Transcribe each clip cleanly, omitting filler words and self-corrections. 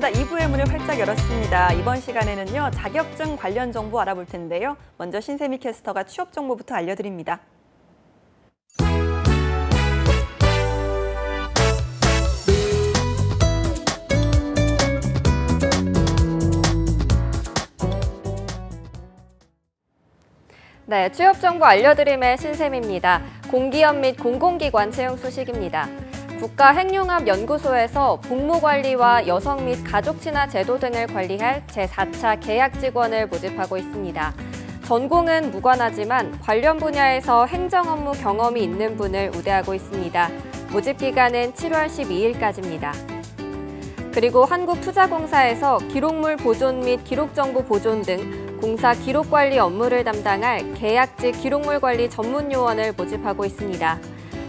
반갑습니다. 2부의 문을 활짝 열었습니다. 이번 시간에는요, 자격증 관련 정보 알아볼 텐데요. 먼저 신세미 캐스터가 취업 정보부터 알려드립니다. 네, 취업 정보 알려드림의 신샘입니다. 공기업 및 공공기관 채용 소식입니다. 국가핵융합연구소에서 복무관리와 여성 및 가족 친화 제도 등을 관리할 제4차 계약 직원을 모집하고 있습니다. 전공은 무관하지만 관련 분야에서 행정 업무 경험이 있는 분을 우대하고 있습니다. 모집 기간은 7월 12일까지입니다. 그리고 한국투자공사에서 기록물 보존 및 기록정보 보존 등 공사 기록관리 업무를 담당할 계약직 기록물관리 전문요원을 모집하고 있습니다.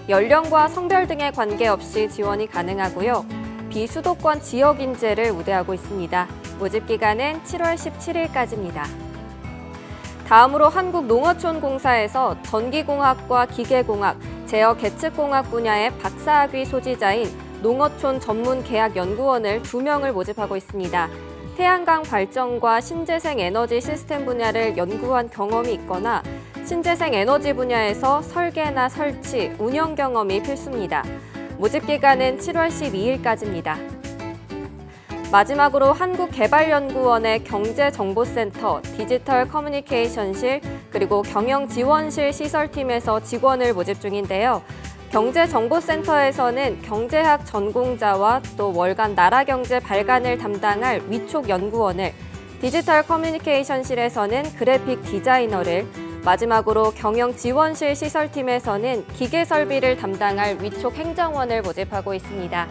연령과 성별 등에 관계없이 지원이 가능하고요. 비수도권 지역 인재를 우대하고 있습니다. 모집 기간은 7월 17일까지입니다. 다음으로 한국농어촌공사에서 전기공학과 기계공학, 제어계측공학 분야의 박사학위 소지자인 농어촌 전문 계약 연구원을 2명을 모집하고 있습니다. 태양광 발전과 신재생 에너지 시스템 분야를 연구한 경험이 있거나 신재생 에너지 분야에서 설계나 설치, 운영 경험이 필수입니다. 모집 기간은 7월 12일까지입니다. 마지막으로 한국개발연구원의 경제정보센터, 디지털 커뮤니케이션실, 그리고 경영지원실 시설팀에서 직원을 모집 중인데요. 경제정보센터에서는 경제학 전공자와 또 월간 나라경제 발간을 담당할 위촉 연구원을, 디지털 커뮤니케이션실에서는 그래픽 디자이너를, 마지막으로 경영지원실 시설팀에서는 기계설비를 담당할 위촉 행정원을 모집하고 있습니다.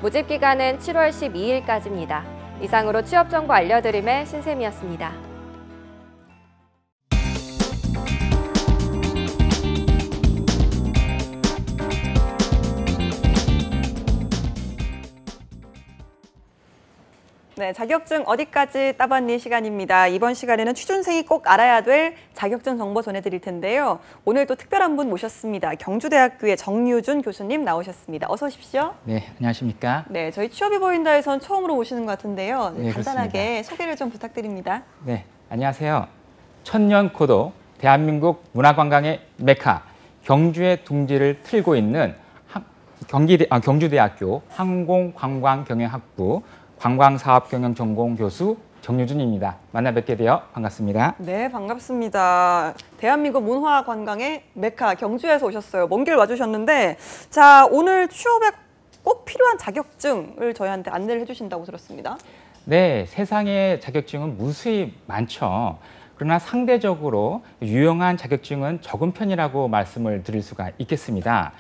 모집 기간은 7월 12일까지입니다. 이상으로 취업정보 알려드림의 신샘이었습니다. 네, 자격증 어디까지 따봤니 시간입니다. 이번 시간에는 취준생이 꼭 알아야 될 자격증 정보 전해드릴 텐데요. 오늘 또 특별한 분 모셨습니다. 경주대학교의 정유준 교수님 나오셨습니다. 어서 오십시오. 네, 안녕하십니까. 네, 저희 취업이 보인다에선 처음으로 오시는 것 같은데요. 네, 간단하게 그렇습니다. 소개를 좀 부탁드립니다. 네, 안녕하세요. 천년고도 대한민국 문화관광의 메카 경주의 둥지를 틀고 있는 경주대학교 항공관광경영학부 관광사업경영전공 교수 정유준입니다. 만나 뵙게 되어 반갑습니다. 네, 반갑습니다. 대한민국 문화관광의 메카 경주에서 오셨어요. 먼 길 와주셨는데, 자, 오늘 취업에 꼭 필요한 자격증을 저희한테 안내를 해주신다고 들었습니다. 네, 세상에 자격증은 무수히 많죠. 그러나 상대적으로 유용한 자격증은 적은 편이라고 말씀을 드릴 수가 있겠습니다.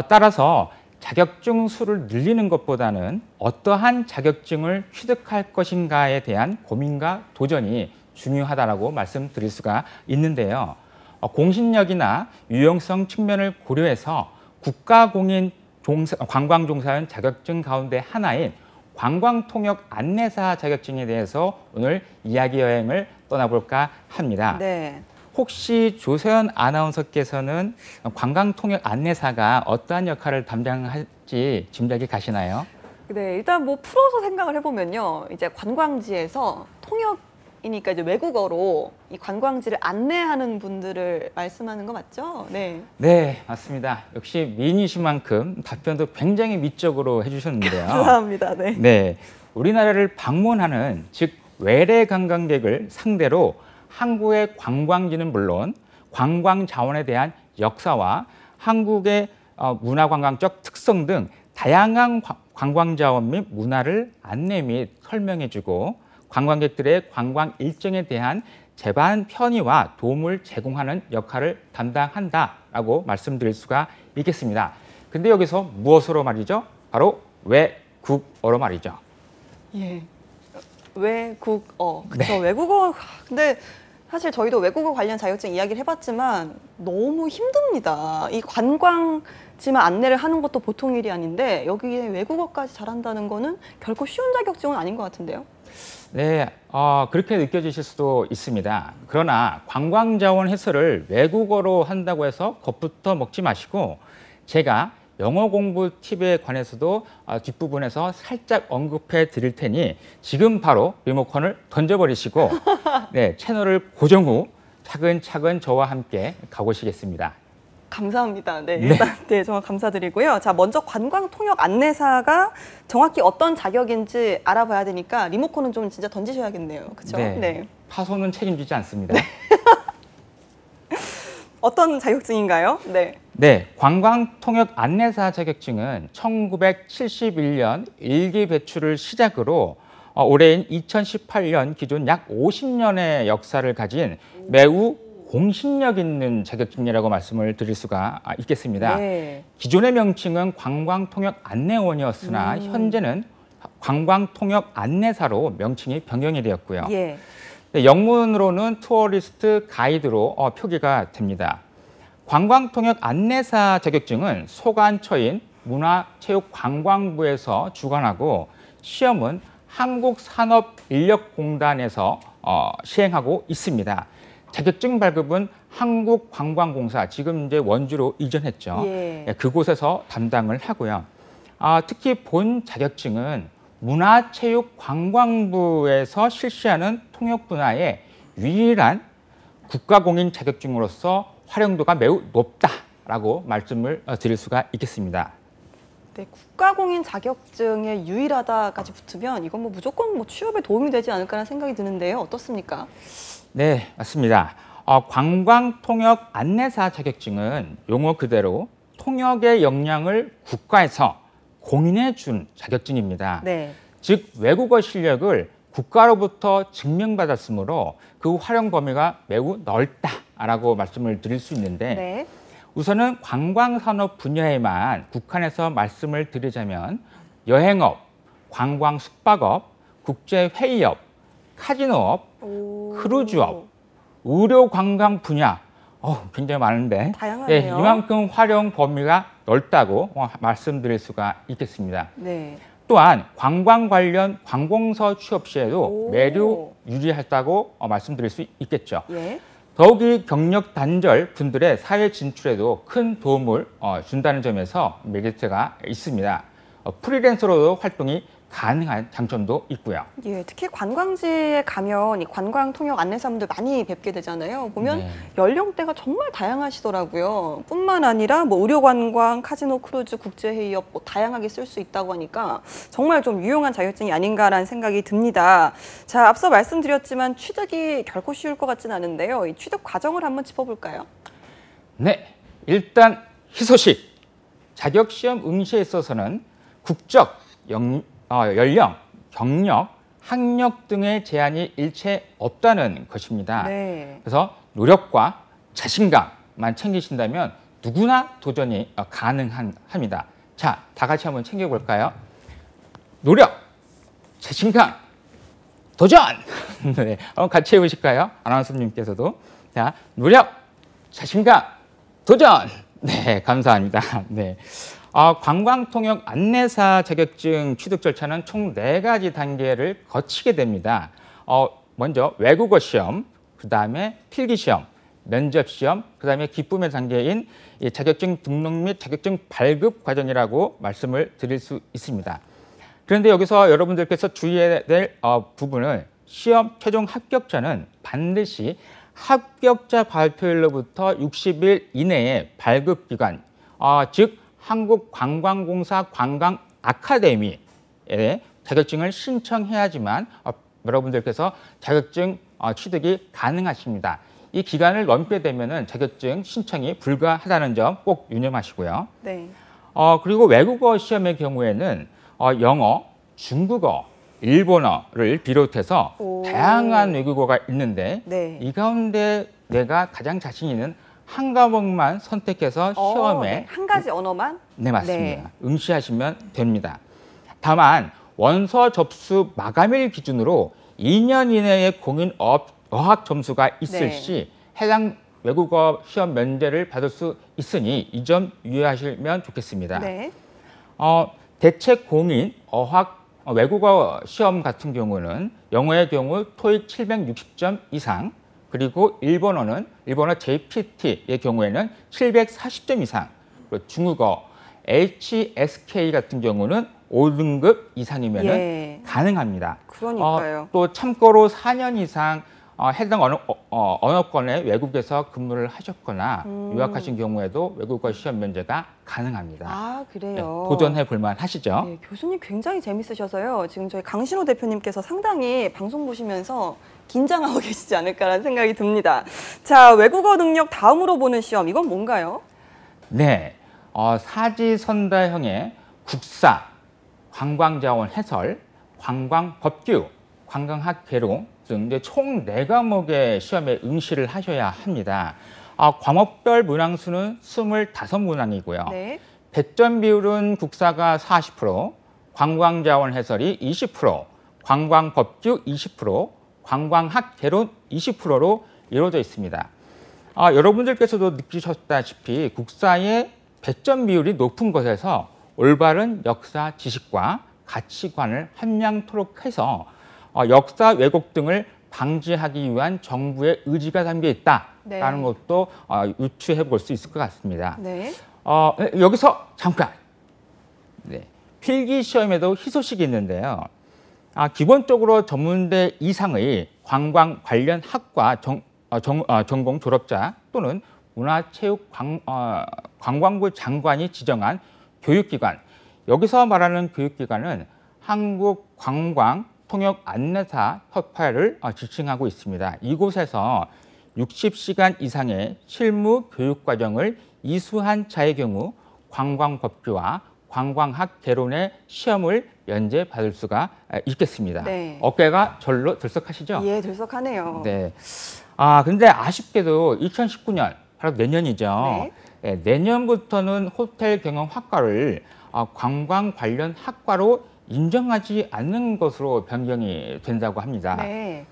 따라서 자격증 수를 늘리는 것보다는 어떠한 자격증을 취득할 것인가에 대한 고민과 도전이 중요하다고 말씀드릴 수가 있는데요. 공신력이나 유용성 측면을 고려해서 국가공인 관광종사원 자격증 가운데 하나인 관광통역 안내사 자격증에 대해서 오늘 이야기 여행을 떠나볼까 합니다. 네. 혹시 조세현 아나운서께서는 관광통역 안내사가 어떠한 역할을 담당할지 짐작이 가시나요? 네, 일단 뭐 풀어서 생각을 해보면요. 이제 관광지에서 통역이니까 이제 외국어로 이 관광지를 안내하는 분들을 말씀하는 거 맞죠? 네. 네, 맞습니다. 역시 미인이신 만큼 답변도 굉장히 미적으로 해주셨는데요. 감사합니다. 네. 네, 우리나라를 방문하는 즉 외래 관광객을 상대로 한국의 관광지는 물론 관광 자원에 대한 역사와 한국의 문화관광적 특성 등 다양한 관광 자원 및 문화를 안내 및 설명해주고 관광객들의 관광 일정에 대한 제반 편의와 도움을 제공하는 역할을 담당한다라고 말씀드릴 수가 있겠습니다. 근데 여기서 무엇으로 말이죠? 바로 외국어로 말이죠. 예. 외국어. 그렇죠. 네. 외국어. 근데 사실 저희도 외국어 관련 자격증 이야기를 해봤지만 너무 힘듭니다. 이 관광지만 안내를 하는 것도 보통 일이 아닌데 여기에 외국어까지 잘한다는 거는 결코 쉬운 자격증은 아닌 것 같은데요. 네, 그렇게 느껴지실 수도 있습니다. 그러나 관광자원 해설을 외국어로 한다고 해서 겁부터 먹지 마시고 제가 영어 공부 팁에 관해서도 뒷부분에서 살짝 언급해 드릴 테니 지금 바로 리모컨을 던져버리시고 네, 채널을 고정 후 차근차근 저와 함께 가보시겠습니다. 감사합니다. 네, 일단 네, 정말 감사드리고요. 자, 먼저 관광 통역 안내사가 정확히 어떤 자격인지 알아봐야 되니까 리모컨은 좀 진짜 던지셔야겠네요. 그렇죠? 네. 파손은 책임지지 않습니다. 어떤 자격증인가요? 네. 네, 관광통역 안내사 자격증은 1971년 일기 배출을 시작으로 올해인 2018년 기존 약 50년의 역사를 가진 매우 공신력 있는 자격증이라고 말씀을 드릴 수가 있겠습니다. 네. 기존의 명칭은 관광통역 안내원이었으나 현재는 관광통역 안내사로 명칭이 변경이 되었고요. 예. 네, 영문으로는 투어리스트 가이드로 표기가 됩니다. 관광통역 안내사 자격증은 소관처인 문화체육관광부에서 주관하고 시험은 한국산업인력공단에서 시행하고 있습니다. 자격증 발급은 한국관광공사, 지금 이제 원주로 이전했죠. 예. 네, 그곳에서 담당을 하고요. 특히 본 자격증은 문화체육관광부에서 실시하는 통역 분야의 유일한 국가공인 자격증으로서 활용도가 매우 높다라고 말씀을 드릴 수가 있겠습니다. 네, 국가공인 자격증에 유일하다까지 붙으면 이건 뭐 무조건 뭐 취업에 도움이 되지 않을까라는 생각이 드는데요. 어떻습니까? 네, 맞습니다. 관광통역 안내사 자격증은 용어 그대로 통역의 역량을 국가에서 공인해 준 자격증입니다. 네. 즉 외국어 실력을 국가로부터 증명받았으므로 그 활용 범위가 매우 넓다라고 말씀을 드릴 수 있는데 네. 우선은 관광산업 분야에만 국한해서 말씀을 드리자면 여행업, 관광 숙박업, 국제회의업, 카지노업, 크루즈업, 의료 관광 분야 굉장히 많은데 다양하네요. 이만큼 활용 범위가 넓다고 말씀드릴 수가 있겠습니다. 네. 또한 관광 관련 관공서 취업 시에도 매우 유리하다고 말씀드릴 수 있겠죠. 예. 더욱이 경력 단절 분들의 사회 진출에도 큰 도움을 준다는 점에서 메리트가 있습니다. 프리랜서로도 활동이 가능한 장점도 있고요. 예, 특히 관광지에 가면 이 관광 통역 안내사분들 많이 뵙게 되잖아요. 보면 네. 연령대가 정말 다양하시더라고요. 뿐만 아니라 뭐 의료관광, 카지노, 크루즈, 국제회의업 뭐 다양하게 쓸 수 있다고 하니까 정말 좀 유용한 자격증이 아닌가라는 생각이 듭니다. 자, 앞서 말씀드렸지만 취득이 결코 쉬울 것 같지는 않은데요. 이 취득 과정을 한번 짚어볼까요? 네, 일단 희소식. 자격시험 응시에 있어서는 국적, 연령, 경력, 학력 등의 제한이 일체 없다는 것입니다. 네. 그래서 노력과 자신감만 챙기신다면 누구나 도전이 가능합니다. 자, 다 같이 한번 챙겨볼까요? 노력, 자신감, 도전! 네, 한번 같이 해보실까요? 아나운서님께서도. 자, 노력, 자신감, 도전! 네, 감사합니다. 네. 관광통역 안내사 자격증 취득 절차는 총 4가지 단계를 거치게 됩니다. 먼저 외국어 시험, 그 다음에 필기 시험, 면접 시험, 그 다음에 기쁨의 단계인 자격증 등록 및 자격증 발급 과정이라고 말씀을 드릴 수 있습니다. 그런데 여기서 여러분들께서 주의해야 될 부분은 시험 최종 합격자는 반드시 합격자 발표일로부터 60일 이내에 발급 기관, 즉 한국관광공사 관광아카데미에 자격증을 신청해야지만 여러분들께서 자격증 취득이 가능하십니다. 이 기간을 넘게 되면 자격증 신청이 불가하다는 점 꼭 유념하시고요. 네. 그리고 외국어 시험의 경우에는 영어, 중국어, 일본어를 비롯해서 다양한 외국어가 있는데 네. 이 가운데 내가 가장 자신 있는 한 과목만 선택해서 시험에 네. 한 가지 언어만? 네, 맞습니다. 네. 응시하시면 됩니다. 다만 원서 접수 마감일 기준으로 2년 이내에 공인 어학 점수가 있을 네. 시 해당 외국어 시험 면제를 받을 수 있으니 이 점 유의하시면 좋겠습니다. 네. 대책 공인 어학 외국어 시험 같은 경우는 영어의 경우 토익 760점 이상, 그리고 일본어 JPT의 경우에는 740점 이상, 그리고 중국어 HSK 같은 경우는 5등급 이상이면 예. 가능합니다. 그러니까요. 또 참고로 4년 이상 해당 언어권에 외국에서 근무를 하셨거나 유학하신 경우에도 외국어 시험 면제가 가능합니다. 아, 네, 그래요. 도전해 볼 만하시죠? 네, 교수님 굉장히 재밌으셔서요. 지금 저희 강신호 대표님께서 상당히 방송 보시면서 긴장하고 계시지 않을까라는 생각이 듭니다. 자, 외국어 능력 다음으로 보는 시험, 이건 뭔가요? 네, 사지선다형의 국사, 관광자원 해설, 관광법규, 관광학 개론 등 이제 총 4과목의 시험에 응시를 하셔야 합니다. 과목별 문항수는 25문항이고요. 네. 100점 비율은 국사가 40%, 관광자원 해설이 20%, 관광법규 20%, 관광학 개론 20%로 이루어져 있습니다. 여러분들께서도 느끼셨다시피 국사의 100점 비율이 높은 것에서 올바른 역사 지식과 가치관을 함량토록 해서 역사 왜곡 등을 방지하기 위한 정부의 의지가 담겨 있다라는 네. 것도 유추해 볼 수 있을 것 같습니다. 네. 여기서 잠깐 필기 시험에도 희소식이 있는데요. 기본적으로 전문대 이상의 관광 관련 학과 전공 졸업자 또는 문화체육관광부 장관이 지정한 교육기관, 여기서 말하는 교육기관은 한국관광통역안내사 협회를 지칭하고 있습니다. 이곳에서 60시간 이상의 실무 교육 과정을 이수한 자의 경우 관광법규와 관광학 개론의 시험을 면제받을 수가 있겠습니다. 네. 어깨가 절로 들썩하시죠? 예, 들썩하네요. 네. 근데 아쉽게도 2019년, 바로 내년이죠. 네, 내년부터는 호텔 경영학과를 관광 관련 학과로 인정하지 않는 것으로 변경이 된다고 합니다. 네.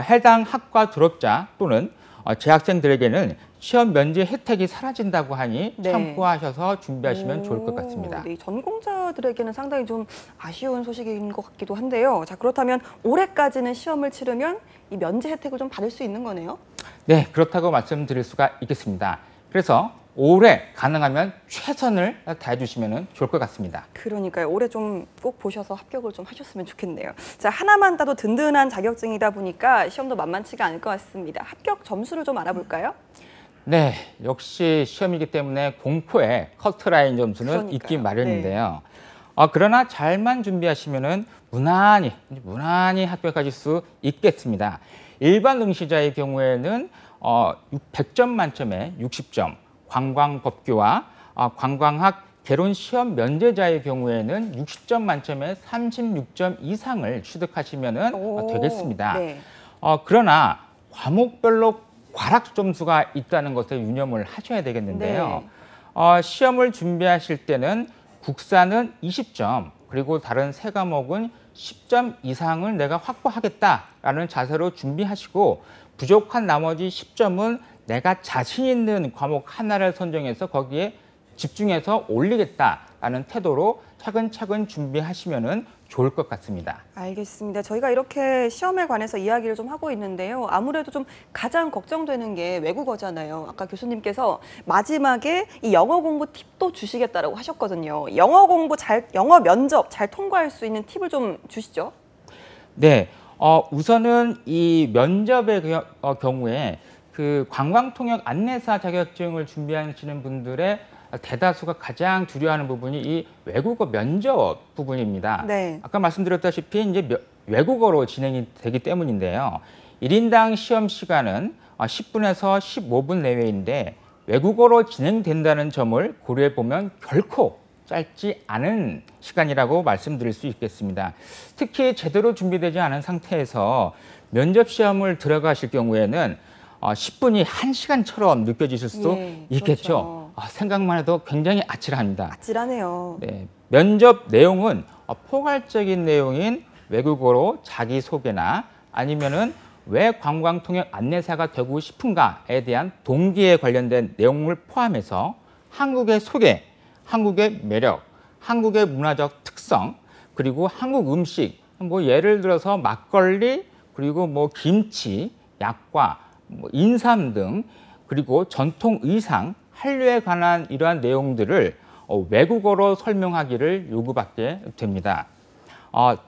해당 학과 졸업자 또는 재학생들에게는 시험 면제 혜택이 사라진다고 하니 네. 참고하셔서 준비하시면 좋을 것 같습니다. 네, 전공자들에게는 상당히 좀 아쉬운 소식인 것 같기도 한데요. 자, 그렇다면 올해까지는 시험을 치르면 이 면제 혜택을 좀 받을 수 있는 거네요? 네, 그렇다고 말씀드릴 수가 있겠습니다. 그래서 올해 가능하면 최선을 다해주시면 좋을 것 같습니다. 그러니까요. 올해 좀 꼭 보셔서 합격을 좀 하셨으면 좋겠네요. 자, 하나만 따도 든든한 자격증이다 보니까 시험도 만만치가 않을 것 같습니다. 합격 점수를 좀 알아볼까요? 네, 역시 시험이기 때문에 공포의 커트라인 점수는 그러니까요. 있기 마련인데요. 그러나 잘만 준비하시면 무난히 합격하실 수 있겠습니다. 일반 응시자의 경우에는 100점 만점에 60점, 관광법규와 관광학 개론 시험 면제자의 경우에는 60점 만점에 36점 이상을 취득하시면 되겠습니다. 네. 그러나 과목별로 과락 점수가 있다는 것에 유념을 하셔야 되겠는데요. 시험을 준비하실 때는 국사는 20점, 그리고 다른 세 과목은 10점 이상을 내가 확보하겠다라는 자세로 준비하시고 부족한 나머지 10점은 내가 자신 있는 과목 하나를 선정해서 거기에 집중해서 올리겠다라는 태도로 차근차근 준비하시면 좋을 것 같습니다. 알겠습니다. 저희가 이렇게 시험에 관해서 이야기를 좀 하고 있는데요. 아무래도 좀 가장 걱정되는 게 외국어잖아요. 아까 교수님께서 마지막에 이 영어 공부 팁도 주시겠다라고 하셨거든요. 영어 면접 잘 통과할 수 있는 팁을 좀 주시죠. 네, 우선은 이 면접의 경우에 그 관광통역 안내사 자격증을 준비하시는 분들의 대다수가 가장 두려워하는 부분이 이 외국어 면접 부분입니다. 네. 아까 말씀드렸다시피 이제 외국어로 진행이 되기 때문인데요. 1인당 시험 시간은 10분에서 15분 내외인데 외국어로 진행된다는 점을 고려해 보면 결코 짧지 않은 시간이라고 말씀드릴 수 있겠습니다. 특히 제대로 준비되지 않은 상태에서 면접 시험을 들어가실 경우에는 10분이 1시간처럼 느껴지실 수도 있겠죠. 그렇죠. 생각만 해도 굉장히 아찔합니다. 아찔하네요. 네, 면접 내용은 포괄적인 내용인 외국어로 자기소개나 아니면은 왜 관광통역 안내사가 되고 싶은가에 대한 동기에 관련된 내용을 포함해서 한국의 소개, 한국의 매력, 한국의 문화적 특성, 그리고 한국 음식, 뭐 예를 들어서 막걸리, 그리고 뭐 김치, 약과, 뭐 인삼 등, 그리고 전통 의상, 한류에 관한 이러한 내용들을 외국어로 설명하기를 요구받게 됩니다.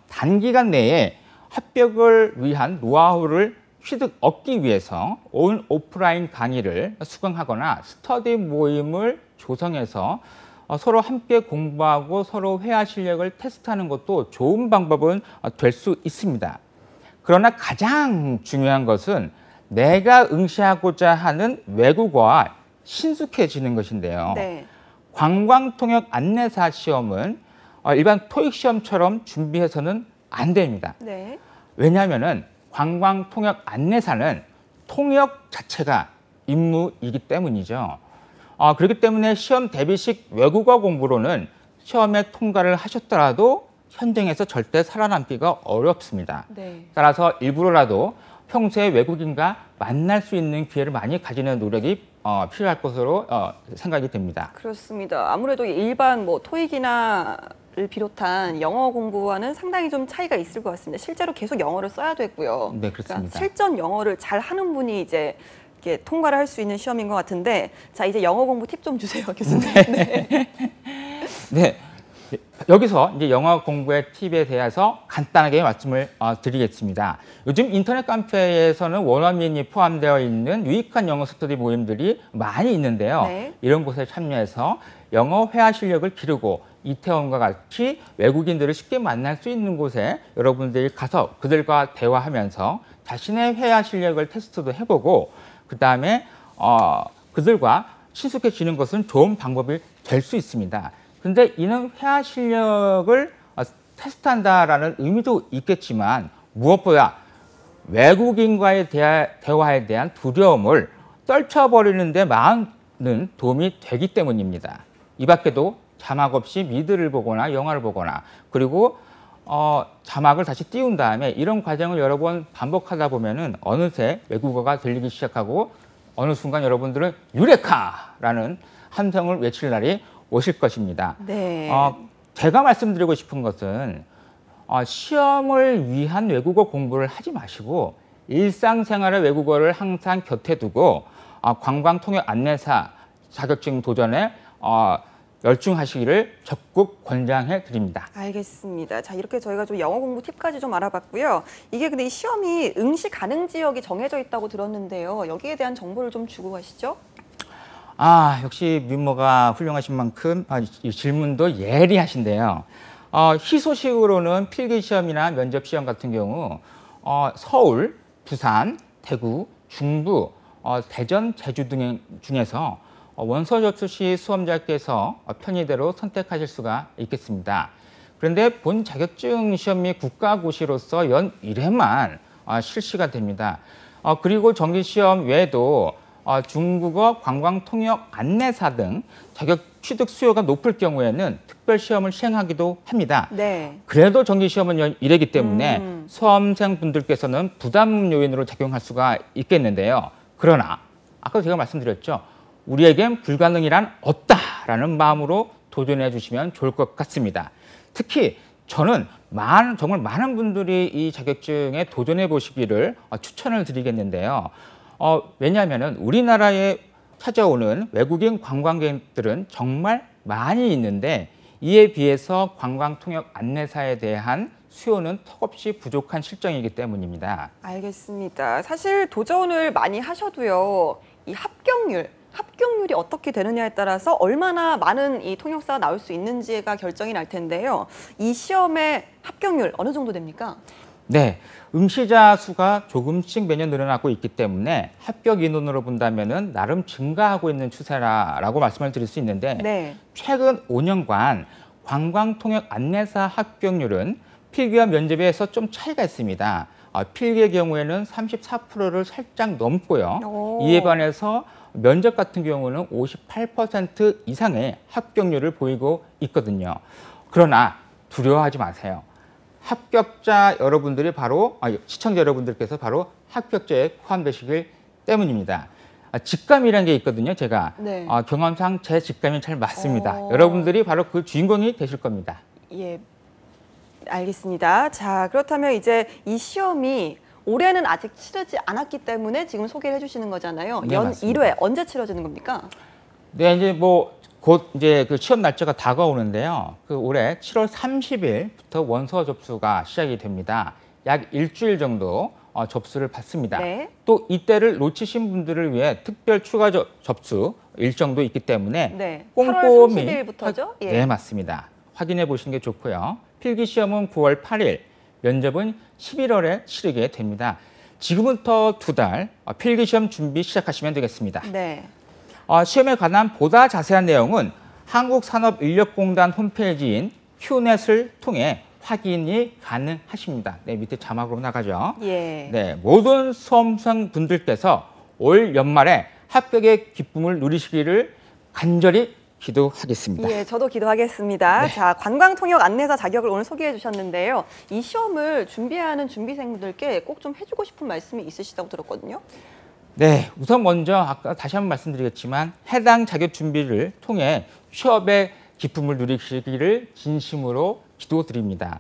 단기간 내에 합격을 위한 노하우를 취득 얻기 위해서 오프라인 강의를 수강하거나 스터디 모임을 조성해서 서로 함께 공부하고 서로 회화 실력을 테스트하는 것도 좋은 방법은 될 수 있습니다. 그러나 가장 중요한 것은 내가 응시하고자 하는 외국어와 친숙해지는 것인데요. 네. 관광통역 안내사 시험은 일반 토익 시험처럼 준비해서는 안 됩니다. 네. 왜냐하면은 관광통역 안내사는 통역 자체가 임무이기 때문이죠. 그렇기 때문에 시험 대비식 외국어 공부로는 시험에 통과를 하셨더라도 현장에서 절대 살아남기가 어렵습니다. 네. 따라서 일부러라도 평소에 외국인과 만날 수 있는 기회를 많이 가지는 노력이 필요할 것으로 생각이 됩니다. 그렇습니다. 아무래도 일반 뭐 토익이나를 비롯한 영어 공부와는 상당히 좀 차이가 있을 것 같습니다. 실제로 계속 영어를 써야 되고요. 네, 그렇습니다. 그러니까 실전 영어를 잘 하는 분이 이제 이렇게 통과를 할 수 있는 시험인 것 같은데, 자 이제 영어 공부 팁 좀 주세요, 교수님. 네. 네. 여기서 이제 영어 공부의 팁에 대해서 간단하게 말씀을 드리겠습니다. 요즘 인터넷 카페에서는 원어민이 포함되어 있는 유익한 영어 스터디 모임들이 많이 있는데요. 네. 이런 곳에 참여해서 영어 회화 실력을 기르고 이태원과 같이 외국인들을 쉽게 만날 수 있는 곳에 여러분들이 가서 그들과 대화하면서 자신의 회화 실력을 테스트도 해보고 그 다음에 그들과 친숙해지는 것은 좋은 방법이 될 수 있습니다. 근데 이는 회화 실력을 테스트한다라는 의미도 있겠지만 무엇보다 외국인과의 대화에 대한 두려움을 떨쳐버리는 데 많은 도움이 되기 때문입니다. 이 밖에도 자막 없이 미드를 보거나 영화를 보거나 그리고 자막을 다시 띄운 다음에 이런 과정을 여러 번 반복하다 보면은 어느새 외국어가 들리기 시작하고 어느 순간 여러분들은 유레카라는 함성을 외칠 날이 오실 것입니다. 네. 제가 말씀드리고 싶은 것은 시험을 위한 외국어 공부를 하지 마시고 일상생활의 외국어를 항상 곁에 두고 관광통역 안내사 자격증 도전에 열중하시기를 적극 권장해 드립니다. 알겠습니다. 자, 이렇게 저희가 좀 영어 공부 팁까지 좀 알아봤고요. 이게 근데 이 시험이 응시 가능 지역이 정해져 있다고 들었는데요. 여기에 대한 정보를 좀 주고 가시죠. 역시 민모가 훌륭하신 만큼 이 질문도 예리하신데요. 희소식으로는 필기시험이나 면접시험 같은 경우 서울, 부산, 대구, 중부, 대전, 제주 등 중에서 원서 접수 시 수험자께서 편의대로 선택하실 수가 있겠습니다. 그런데 본 자격증 시험 및 국가고시로서 연 1회만 실시가 됩니다. 그리고 정기시험 외에도 중국어, 관광통역, 안내사 등 자격 취득 수요가 높을 경우에는 특별시험을 시행하기도 합니다. 네. 그래도 정기시험은 연 1회이기 때문에 수험생분들께서는 부담 요인으로 작용할 수가 있겠는데요. 그러나 아까 제가 말씀드렸죠. 우리에겐 불가능이란 없다라는 마음으로 도전해 주시면 좋을 것 같습니다. 특히 저는 정말 많은 분들이 이 자격증에 도전해 보시기를 추천을 드리겠는데요. 왜냐하면 우리나라에 찾아오는 외국인 관광객들은 정말 많이 있는데 이에 비해서 관광통역 안내사에 대한 수요는 턱없이 부족한 실정이기 때문입니다. 알겠습니다. 사실 도전을 많이 하셔도요. 이 합격률이 어떻게 되느냐에 따라서 얼마나 많은 이 통역사가 나올 수 있는지가 결정이 날 텐데요. 이 시험의 합격률 어느 정도 됩니까? 네, 응시자 수가 조금씩 매년 늘어나고 있기 때문에 합격 인원으로 본다면은 나름 증가하고 있는 추세라고 말씀을 드릴 수 있는데 네. 최근 5년간 관광통역 안내사 합격률은 필기와 면접에서 좀 차이가 있습니다. 필기의 경우에는 34%를 살짝 넘고요. 오. 이에 반해서 면접 같은 경우는 58% 이상의 합격률을 보이고 있거든요. 그러나 두려워하지 마세요. 합격자 여러분들이 시청자 여러분들께서 바로 합격자에 포함되시길 때문입니다. 직감이라는 게 있거든요. 제가 네. 경험상 제 직감이 잘 맞습니다. 여러분들이 바로 그 주인공이 되실 겁니다. 예, 알겠습니다. 자, 그렇다면 이제 이 시험이 올해는 아직 치르지 않았기 때문에 지금 소개를 해주시는 거잖아요. 네, 연 맞습니다. 1회 언제 치러지는 겁니까? 네, 이제 곧 이제 그 취업 날짜가 다가오는데요. 그 올해 7월 30일부터 원서 접수가 시작이 됩니다. 약 일주일 정도 접수를 받습니다. 네. 또 이때를 놓치신 분들을 위해 특별 추가 접수 일정도 있기 때문에 네. 꼼꼼히 8월 30일부터죠? 예. 네, 맞습니다. 확인해 보시는 게 좋고요. 필기 시험은 9월 8일, 면접은 11월에 치르게 됩니다. 지금부터 2달 필기 시험 준비 시작하시면 되겠습니다. 네. 시험에 관한 보다 자세한 내용은 한국산업인력공단 홈페이지인 큐넷을 통해 확인이 가능하십니다. 네, 밑에 자막으로 나가죠. 예. 네, 모든 수험생분들께서 올 연말에 합격의 기쁨을 누리시기를 간절히 기도하겠습니다. 예, 저도 기도하겠습니다. 네. 자, 관광통역 안내사 자격을 오늘 소개해 주셨는데요. 이 시험을 준비하는 준비생분들께 꼭 좀 해주고 싶은 말씀이 있으시다고 들었거든요. 네, 우선 먼저 아까 다시 한번 말씀드리겠지만 해당 자격 준비를 통해 취업의 기쁨을 누리시기를 진심으로 기도드립니다.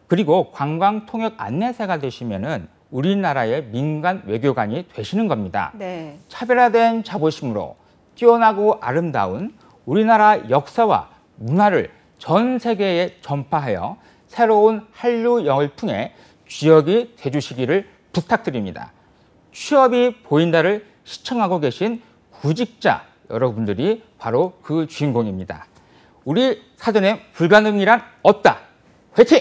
그리고 관광통역 안내사가 되시면은 우리나라의 민간 외교관이 되시는 겁니다. 네. 차별화된 자부심으로 뛰어나고 아름다운 우리나라 역사와 문화를 전 세계에 전파하여 새로운 한류 영을 통해 주역이 돼주시기를 부탁드립니다. 취업이 보인다를 시청하고 계신 구직자 여러분들이 바로 그 주인공입니다. 우리 사전에 불가능이란 없다. 화이팅!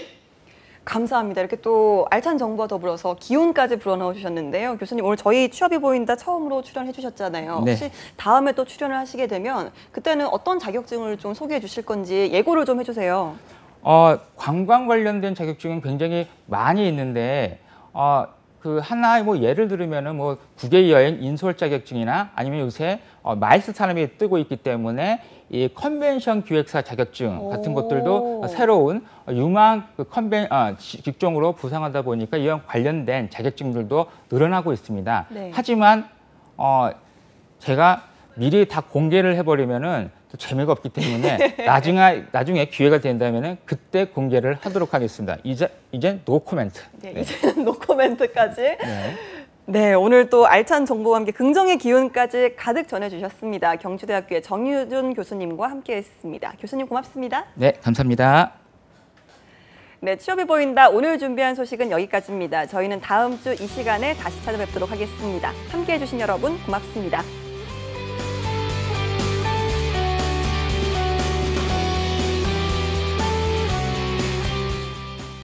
감사합니다. 이렇게 또 알찬 정보와 더불어서 기운까지 불어넣어 주셨는데요. 교수님 오늘 저희 취업이 보인다 처음으로 출연해 주셨잖아요. 네. 혹시 다음에 또 출연을 하시게 되면 그때는 어떤 자격증을 좀 소개해 주실 건지 예고를 좀 해주세요. 관광 관련된 자격증은 굉장히 많이 있는데 그 하나의 뭐 예를 들으면은 뭐 국외 여행 인솔 자격증이나 아니면 요새 마일스 산업이 뜨고 있기 때문에 이 컨벤션 기획사 자격증 같은 오. 것들도 새로운 유망 그 직종으로 부상하다 보니까 이와 관련된 자격증들도 늘어나고 있습니다. 네. 하지만 제가 미리 다 공개를 해버리면은 또 재미가 없기 때문에 나중에 기회가 된다면은 그때 공개를 하도록 하겠습니다. 이제 노 코멘트. 네, 네. 이제는 노코멘트까지. 네. 네, 오늘 또 알찬 정보와 함께 긍정의 기운까지 가득 전해주셨습니다. 경주대학교의 정유준 교수님과 함께했습니다. 교수님 고맙습니다. 네, 감사합니다. 네, 취업이 보인다. 오늘 준비한 소식은 여기까지입니다. 저희는 다음 주 이 시간에 다시 찾아뵙도록 하겠습니다. 함께해 주신 여러분 고맙습니다.